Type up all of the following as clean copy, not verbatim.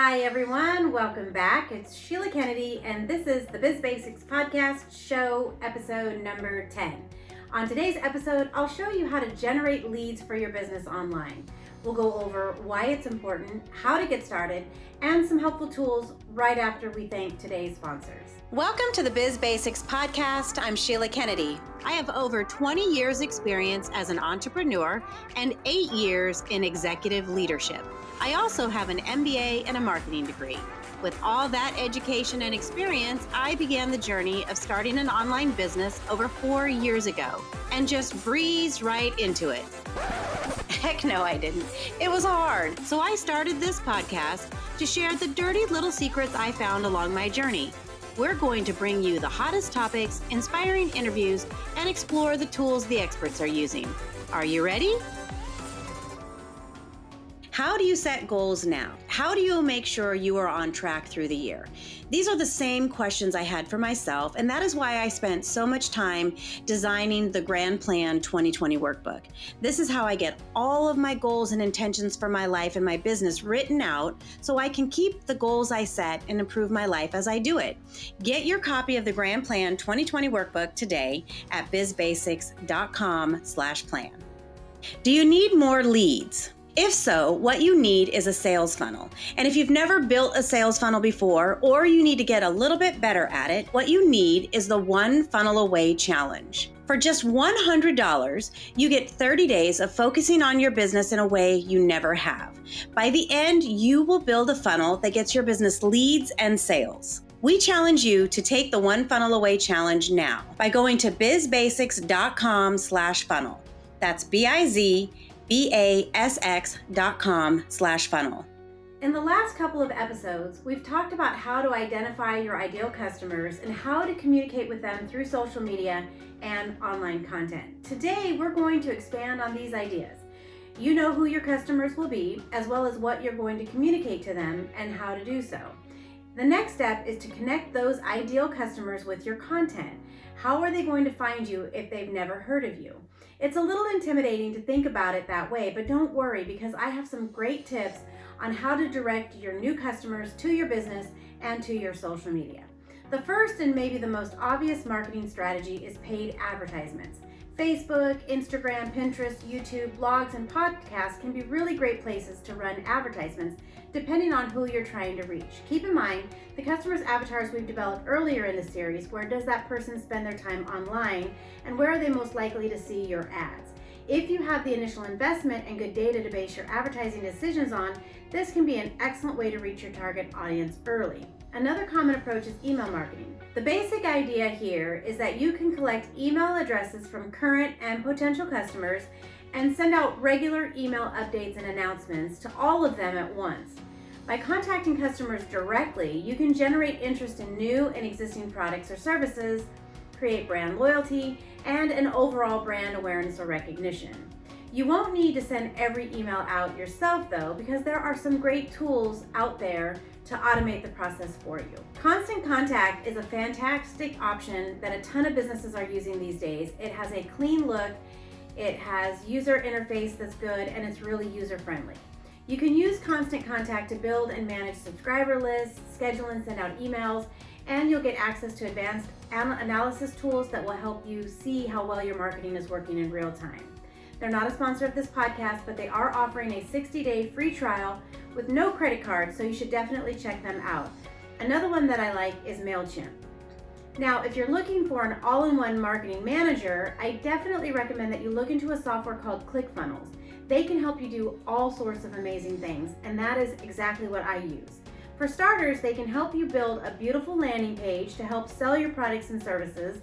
Hi everyone, welcome back. It's Sheila Kennedy and this is the BizBasx Podcast show episode number 10. On today's episode, I'll show you how to generate leads for your business online. We'll go over why it's important, how to get started, and some helpful tools right after we thank today's sponsors. Welcome to the BizBasx Podcast. I'm Sheila Kennedy. I have over 20 years experience as an entrepreneur and 8 years in executive leadership. I also have an MBA and a marketing degree. With all that education and experience, I began the journey of starting an online business over 4 years ago and just breezed right into it. Heck no, I didn't. It was hard. So I started this podcast to share the dirty little secrets I found along my journey. We're going to bring you the hottest topics, inspiring interviews, and explore the tools the experts are using. Are you ready? How do you set goals now? How do you make sure you are on track through the year? These are the same questions I had for myself, and that is why I spent so much time designing the Grand Plan 2020 workbook. This is how I get all of my goals and intentions for my life and my business written out so I can keep the goals I set and improve my life as I do it. Get your copy of the Grand Plan 2020 workbook today at bizbasx.com/plan. Do you need more leads? If so, what you need is a sales funnel. And if you've never built a sales funnel before, or you need to get a little bit better at it, what you need is the One Funnel Away Challenge. For just $100, you get 30 days of focusing on your business in a way you never have. By the end, you will build a funnel that gets your business leads and sales. We challenge you to take the One Funnel Away Challenge now by going to bizbasx.com/funnel. That's BizBasx.com/funnel. In the last couple of episodes, we've talked about how to identify your ideal customers and how to communicate with them through social media and online content. Today, we're going to expand on these ideas. You know who your customers will be, as well as what you're going to communicate to them and how to do so. The next step is to connect those ideal customers with your content. How are they going to find you if they've never heard of you? It's a little intimidating to think about it that way, but don't worry because I have some great tips on how to direct your new customers to your business and to your social media. The first and maybe the most obvious marketing strategy is paid advertisements. Facebook, Instagram, Pinterest, YouTube, blogs, and podcasts can be really great places to run advertisements depending on who you're trying to reach. Keep in mind, the customers' avatars we've developed earlier in the series, where does that person spend their time online and where are they most likely to see your ads? If you have the initial investment and good data to base your advertising decisions on, this can be an excellent way to reach your target audience early. Another common approach is email marketing. The basic idea here is that you can collect email addresses from current and potential customers and send out regular email updates and announcements to all of them at once. By contacting customers directly, you can generate interest in new and existing products or services, create brand loyalty, and an overall brand awareness or recognition. You won't need to send every email out yourself though, because there are some great tools out there to automate the process for you. Constant Contact is a fantastic option that a ton of businesses are using these days. It has a clean look, it has user interface that's good, and it's really user-friendly. You can use Constant Contact to build and manage subscriber lists, schedule and send out emails, and you'll get access to advanced analysis tools that will help you see how well your marketing is working in real time. They're not a sponsor of this podcast, but they are offering a 60-day free trial with no credit card, so you should definitely check them out. Another one that I like is MailChimp. Now, if you're looking for an all-in-one marketing manager, I definitely recommend that you look into a software called ClickFunnels. They can help you do all sorts of amazing things, and that is exactly what I use. For starters, they can help you build a beautiful landing page to help sell your products and services,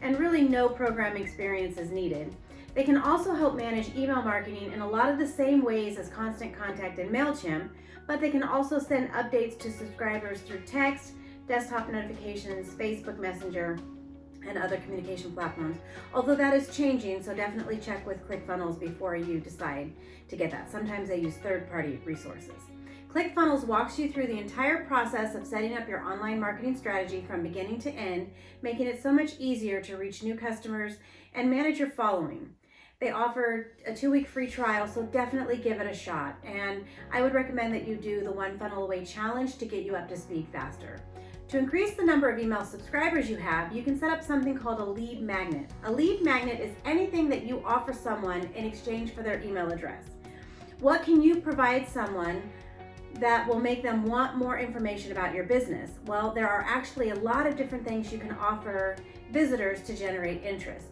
and really no programming experience is needed. They can also help manage email marketing in a lot of the same ways as Constant Contact and MailChimp, but they can also send updates to subscribers through text, desktop notifications, Facebook Messenger, and other communication platforms. Although that is changing, so definitely check with ClickFunnels before you decide to get that. Sometimes they use third-party resources. ClickFunnels walks you through the entire process of setting up your online marketing strategy from beginning to end, making it so much easier to reach new customers and manage your following. They offer a 2-week free trial, so definitely give it a shot. And I would recommend that you do the One Funnel Away challenge to get you up to speed faster. To increase the number of email subscribers you have, you can set up something called a lead magnet. A lead magnet is anything that you offer someone in exchange for their email address. What can you provide someone that will make them want more information about your business? Well, there are actually a lot of different things you can offer visitors to generate interest.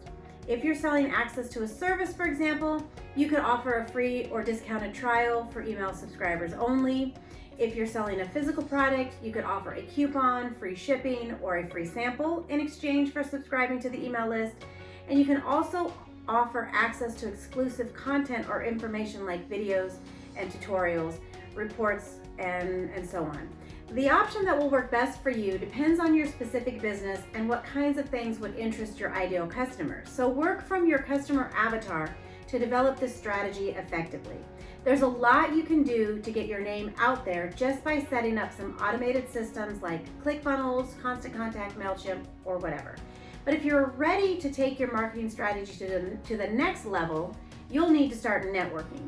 If you're selling access to a service, for example, you could offer a free or discounted trial for email subscribers only. If you're selling a physical product, you could offer a coupon, free shipping, or a free sample in exchange for subscribing to the email list. And you can also offer access to exclusive content or information like videos and tutorials, reports, and so on. The option that will work best for you depends on your specific business and what kinds of things would interest your ideal customers. So work from your customer avatar to develop this strategy effectively. There's a lot you can do to get your name out there just by setting up some automated systems like ClickFunnels, Constant Contact, MailChimp, or whatever. But if you're ready to take your marketing strategy to the next level, you'll need to start networking.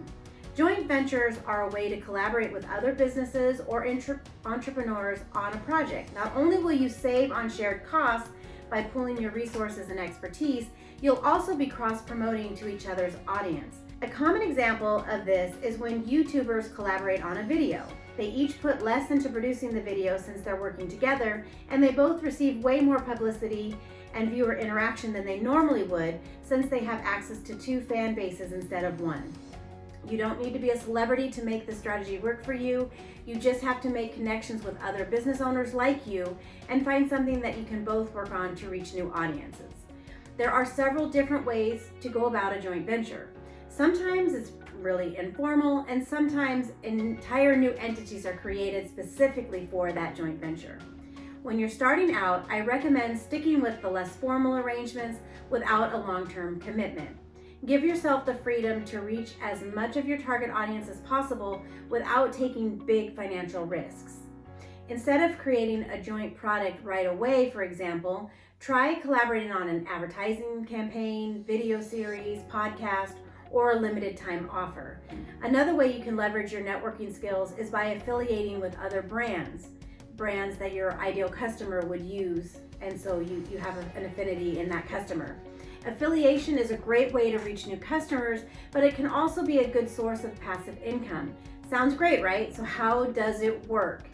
Joint ventures are a way to collaborate with other businesses or entrepreneurs on a project. Not only will you save on shared costs by pooling your resources and expertise, you'll also be cross-promoting to each other's audience. A common example of this is when YouTubers collaborate on a video. They each put less into producing the video since they're working together, and they both receive way more publicity and viewer interaction than they normally would since they have access to 2 fan bases instead of 1. You don't need to be a celebrity to make this strategy work for you. You just have to make connections with other business owners like you and find something that you can both work on to reach new audiences. There are several different ways to go about a joint venture. Sometimes it's really informal, and sometimes entire new entities are created specifically for that joint venture. When you're starting out, I recommend sticking with the less formal arrangements without a long-term commitment. Give yourself the freedom to reach as much of your target audience as possible without taking big financial risks. Instead of creating a joint product right away, for example, try collaborating on an advertising campaign, video series, podcast, or a limited time offer. Another way you can leverage your networking skills is by affiliating with other brands that your ideal customer would use, and so you have an affinity in that customer. Affiliation is a great way to reach new customers, but it can also be a good source of passive income. Sounds great, right? So how does it work?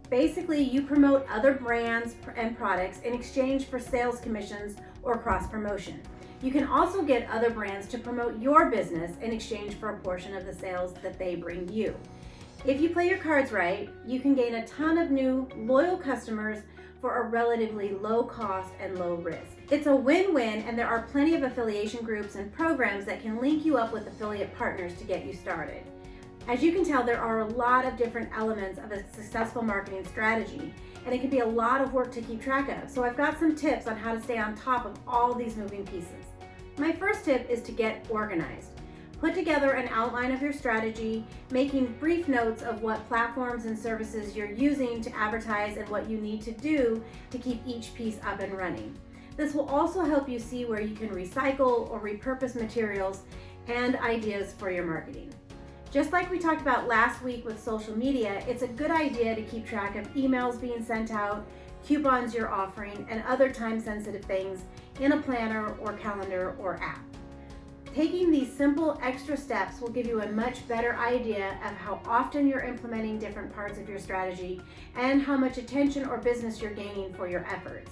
Basically, you promote other brands and products in exchange for sales commissions or cross promotion. You can also get other brands to promote your business in exchange for a portion of the sales that they bring you. If you play your cards right, you can gain a ton of new loyal customers for a relatively low cost and low risk. It's a win-win, and there are plenty of affiliation groups and programs that can link you up with affiliate partners to get you started. As you can tell, there are a lot of different elements of a successful marketing strategy, and it can be a lot of work to keep track of. So I've got some tips on how to stay on top of all these moving pieces. My first tip is to get organized. Put together an outline of your strategy, making brief notes of what platforms and services you're using to advertise and what you need to do to keep each piece up and running. This will also help you see where you can recycle or repurpose materials and ideas for your marketing. Just like we talked about last week with social media, it's a good idea to keep track of emails being sent out, coupons you're offering, and other time-sensitive things in a planner or calendar or app. Taking these simple extra steps will give you a much better idea of how often you're implementing different parts of your strategy and how much attention or business you're gaining for your efforts.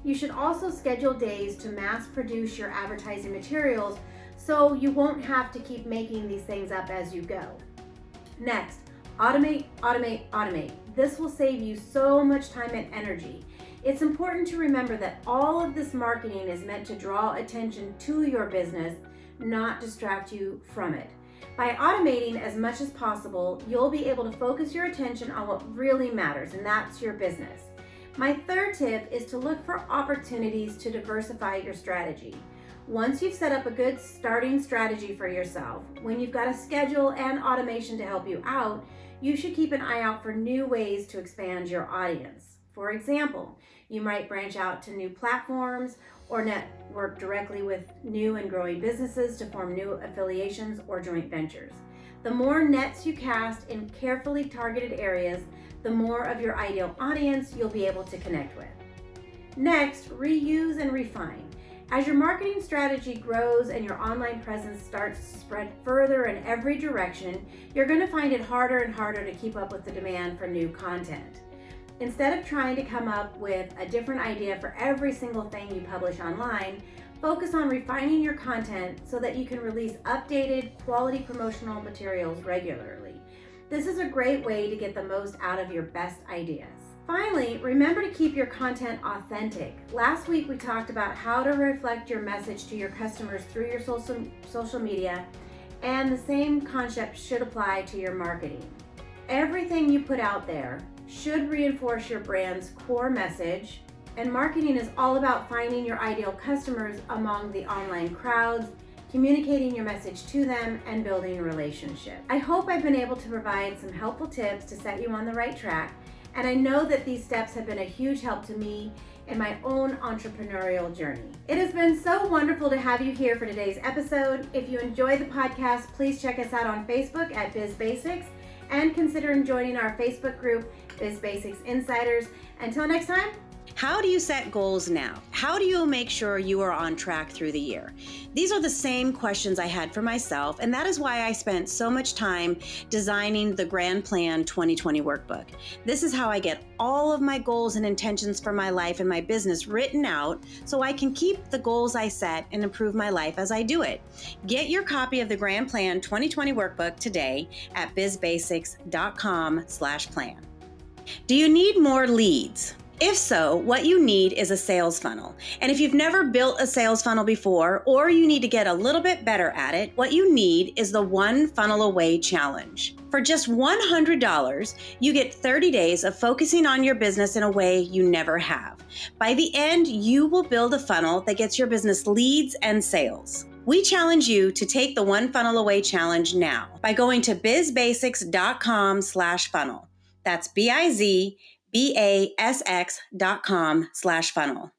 You should also schedule days to mass produce your advertising materials so you won't have to keep making these things up as you go. Next, automate, automate, automate. This will save you so much time and energy. It's important to remember that all of this marketing is meant to draw attention to your business, not distract you from it. By automating as much as possible, you'll be able to focus your attention on what really matters, and that's your business. My third tip is to look for opportunities to diversify your strategy. Once you've set up a good starting strategy for yourself, when you've got a schedule and automation to help you out, you should keep an eye out for new ways to expand your audience. For example, you might branch out to new platforms or network directly with new and growing businesses to form new affiliations or joint ventures. The more nets you cast in carefully targeted areas, the more of your ideal audience you'll be able to connect with. Next, reuse and refine. As your marketing strategy grows and your online presence starts to spread further in every direction, you're going to find it harder and harder to keep up with the demand for new content. Instead of trying to come up with a different idea for every single thing you publish online, focus on refining your content so that you can release updated, quality promotional materials regularly. This is a great way to get the most out of your best ideas. Finally, remember to keep your content authentic. Last week we talked about how to reflect your message to your customers through your social media, and the same concept should apply to your marketing. Everything you put out there should reinforce your brand's core message, and marketing is all about finding your ideal customers among the online crowds, communicating your message to them, and building a relationship. I hope I've been able to provide some helpful tips to set you on the right track, and I know that these steps have been a huge help to me in my own entrepreneurial journey. It has been so wonderful to have you here for today's episode. If you enjoy the podcast, please check us out on Facebook at BizBasx and consider joining our Facebook group, BizBasx Insiders. Until next time. How do you set goals now? How do you make sure you are on track through the year? These are the same questions I had for myself, and that is why I spent so much time designing the Grand Plan 2020 workbook. This is how I get all of my goals and intentions for my life and my business written out so I can keep the goals I set and improve my life as I do it. Get your copy of the Grand Plan 2020 workbook today at bizbasx.com/plan. Do you need more leads? If so, what you need is a sales funnel. And if you've never built a sales funnel before, or you need to get a little bit better at it, what you need is the One Funnel Away Challenge. For just $100, you get 30 days of focusing on your business in a way you never have. By the end, you will build a funnel that gets your business leads and sales. We challenge you to take the One Funnel Away Challenge now by going to bizbasx.com/funnel. That's BIZBASX.com/funnel.